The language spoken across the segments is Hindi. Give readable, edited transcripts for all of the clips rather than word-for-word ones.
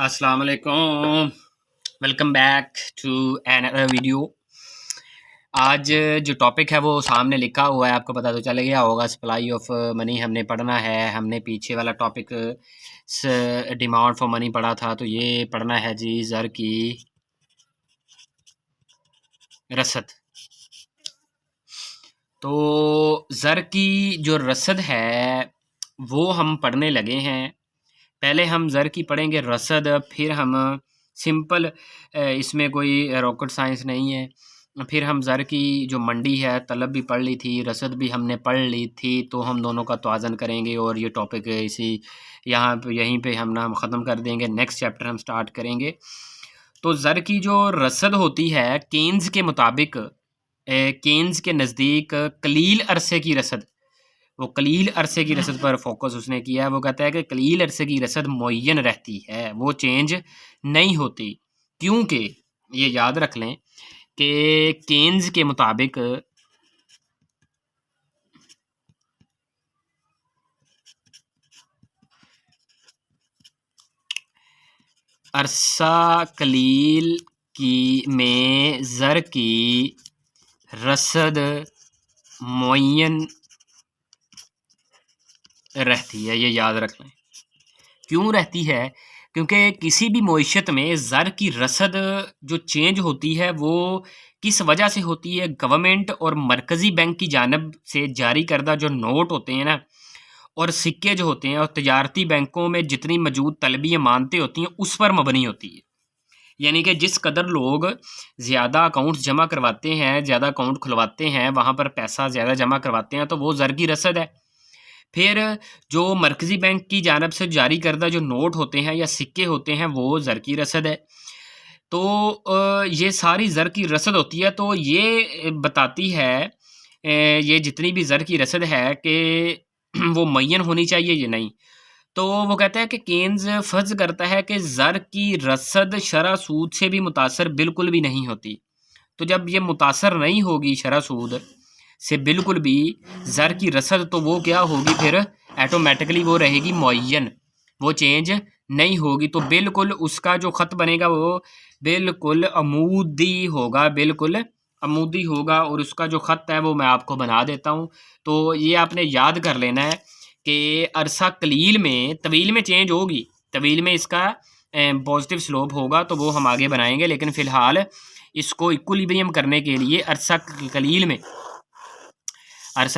अस्सलाम वालेकुम। Welcome back to another video. आज जो टॉपिक है वो सामने लिखा हुआ है, आपको पता तो चल गया होगा। सप्लाई ऑफ मनी हमने पढ़ना है। हमने पीछे वाला टॉपिक डिमांड फॉर मनी पढ़ा था, तो ये पढ़ना है जी ज़र की रसद। तो ज़र की जो रसद है वो हम पढ़ने लगे हैं। पहले हम ज़र की पढ़ेंगे रसद, फिर हम सिंपल, इसमें कोई रॉकेट साइंस नहीं है। फिर हम ज़र की जो मंडी है तलब भी पढ़ ली थी, रसद भी हमने पढ़ ली थी, तो हम दोनों का तवाज़न करेंगे और ये टॉपिक इसी यहाँ पे यहीं पे हम ना ख़त्म कर देंगे। नेक्स्ट चैप्टर हम स्टार्ट करेंगे। तो ज़र की जो रसद होती है केन्स के मुताबिक, केन्स के नज़दीक कलील अरसे की रसद, वो कलील अरसे की रसद पर फोकस उसने किया है। वो कहता है कि कलील अरसे की रसद मुअय्यन रहती है, वो चेंज नहीं होती। क्योंकि ये याद रख लें कि केन्स के मुताबिक अरसा कलील की में ज़र की रसद मुअय्यन रहती है, ये याद रख लें। क्यों रहती है? क्योंकि किसी भी मईशत में ज़र की रसद जो चेंज होती है वो किस वजह से होती है? गवर्नमेंट और मरकज़ी बैंक की जानिब से जारी करदा जो नोट होते हैं ना, और सिक्के जो होते हैं, और तजारती बैंकों में जितनी मौजूद तलबी अमानतें होती हैं उस पर मबनी होती है। यानी कि जिस कदर लोग ज़्यादा अकाउंट्स जमा करवाते हैं, ज़्यादा अकाउंट खुलवाते हैं, वहाँ पर पैसा ज़्यादा जमा करवाते हैं, तो वो ज़र की रसद है। फिर जो मरकज़ी बैंक की जानिब से जारी करदा जो नोट होते हैं या सिक्के होते हैं वो ज़र की रसद है। तो ये सारी ज़र की रसद होती है। तो ये बताती है, ये जितनी भी ज़र की रसद है कि वो मुअय्यन होनी चाहिए या नहीं। तो वो कहता है कि केन्स फ़र्ज़ करता है कि ज़र की रसद शरह सूद से भी मुतासर बिल्कुल भी नहीं होती। तो जब ये मुतासर नहीं होगी शरह सूद से बिल्कुल भी ज़र की रसद, तो वो क्या होगी फिर? ऑटोमेटिकली वो रहेगी मुअय्यन, वो चेंज नहीं होगी। तो बिल्कुल उसका जो ख़त बनेगा वो बिल्कुल अमूदी होगा, बिल्कुल अमूदी होगा। और उसका जो ख़त है वो मैं आपको बना देता हूँ। तो ये आपने याद कर लेना है कि अरसा कलील में, तवील में चेंज होगी, तवील में इसका पॉजिटिव स्लोप होगा, तो वो हम आगे बनाएंगे। लेकिन फ़िलहाल इसको इक्विलिब्रियम करने के लिए अरसा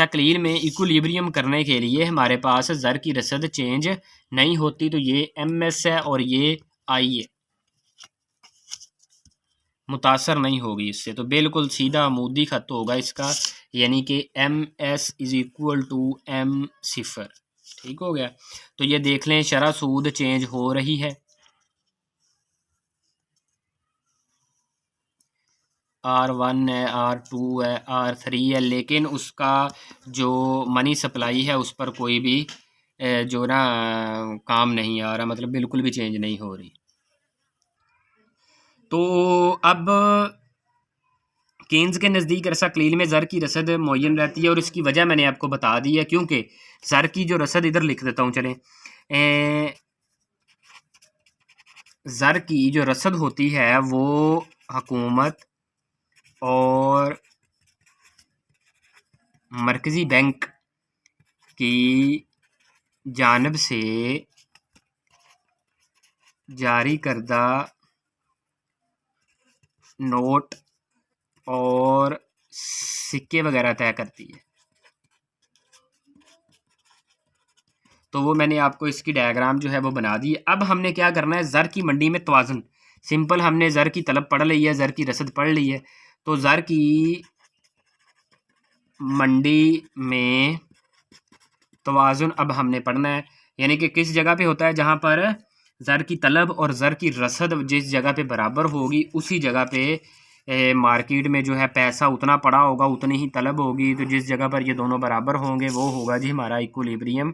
कलील में इक्विलिब्रियम करने के लिए हमारे पास ज़र की रसद चेंज नहीं होती। तो ये MS है और ये I है, मुतासर नहीं होगी इससे। तो बिल्कुल सीधा अमूदी ख़त होगा इसका, यानी कि MS = M0। ठीक हो गया। तो ये देख लें, शरह सूद चेंज हो रही है, R1 है, R2 है, R3 है, लेकिन उसका जो मनी सप्लाई है उस पर कोई भी जो ना काम नहीं आ रहा, मतलब बिल्कुल भी चेंज नहीं हो रही। तो अब केन्स के नज़दीक अरसा कलील में ज़र की रसद मुअय्यन रहती है, और इसकी वजह मैंने आपको बता दी है। क्योंकि ज़र की जो रसद, इधर लिख देता हूँ चलें, ज़र की जो रसद होती है वो हुकूमत और मरकज़ी बैंक की जानिब से जारी करदा नोट और सिक्के वगैरह तय करती है। तो वो मैंने आपको इसकी डायग्राम जो है वो बना दी। अब हमने क्या करना है, ज़र की मंडी में तवाज़ुन। सिंपल, हमने ज़र की तलब पढ़ ली है, ज़र की रसद पढ़ ली है। तो ज़र की मंडी में तवाज़ुन अब हमने पढ़ना है। यानी कि किस जगह पे होता है? जहाँ पर ज़र की तलब और ज़र की रसद जिस जगह पे बराबर होगी, उसी जगह पे मार्केट में जो है पैसा उतना पड़ा होगा, उतनी ही तलब होगी। तो जिस जगह पर ये दोनों बराबर होंगे वो होगा जी हमारा इक्विलिब्रियम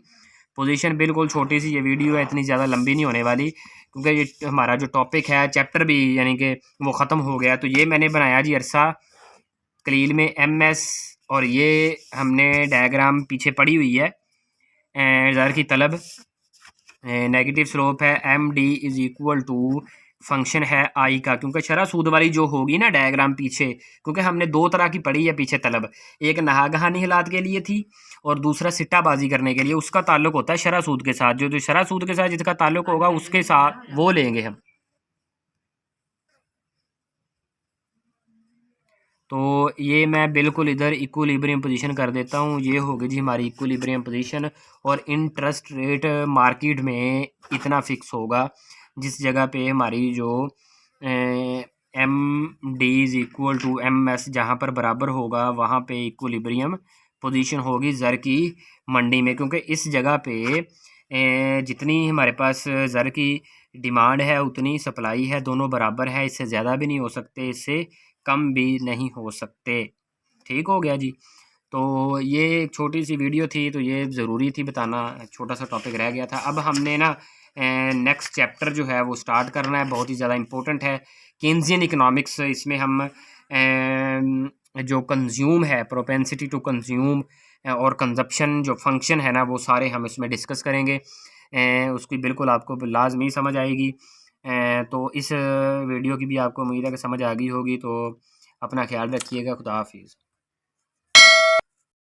पोजीशन। बिल्कुल छोटी सी ये वीडियो है, इतनी ज़्यादा लंबी नहीं होने वाली, क्योंकि ये हमारा जो टॉपिक है चैप्टर भी यानी कि वो ख़त्म हो गया। तो ये मैंने बनाया जी अरसा कलील में MS, और ये हमने डायग्राम पीछे पड़ी हुई है ज़र की तलब नेगेटिव स्लोप है M D is equal to function है आई का, क्योंकि शरह सूद वाली जो होगी ना डायग्राम पीछे, क्योंकि हमने दो तरह की पढ़ी है पीछे तलब, एक नहागहानी हालात के लिए थी और दूसरा सिट्टाबाजी करने के लिए। उसका ताल्लुक होता है शरह सूद के साथ, जो शरह सूद के साथ जिसका ताल्लुक होगा उसके साथ वो लेंगे हम। तो ये मैं बिल्कुल इधर इक्विलिब्रियम पोजीशन कर देता हूँ। ये होगी जी हमारी इक्विलिब्रियम पोजीशन, और इंटरेस्ट रेट मार्केट में इतना फिक्स होगा जिस जगह पे हमारी जो M D is equal to M S जहाँ पर बराबर होगा वहाँ पे इक्विलिब्रियम पोजीशन होगी ज़र की मंडी में, क्योंकि इस जगह पे जितनी हमारे पास ज़र की डिमांड है उतनी सप्लाई है, दोनों बराबर है, इससे ज़्यादा भी नहीं हो सकते, इससे कम भी नहीं हो सकते। ठीक हो गया जी। तो ये एक छोटी सी वीडियो थी, तो ये ज़रूरी थी बताना, छोटा सा टॉपिक रह गया था। अब हमने ना नेक्स्ट चैप्टर जो है वो स्टार्ट करना है, बहुत ही ज़्यादा इम्पोर्टेंट है, केन्जियन इकोनॉमिक्स। इसमें हम जो कंज्यूम है, प्रोपेंसिटी टू कंज्यूम और कंजप्शन जो फंक्शन है ना, वो सारे हम इसमें डिस्कस करेंगे। उसकी बिल्कुल आपको लाजमी समझ आएगी। तो इस वीडियो की भी आपको उम्मीद है कि समझ आ गई होगी। तो अपना ख्याल रखिएगा। खुदा हाफिज़।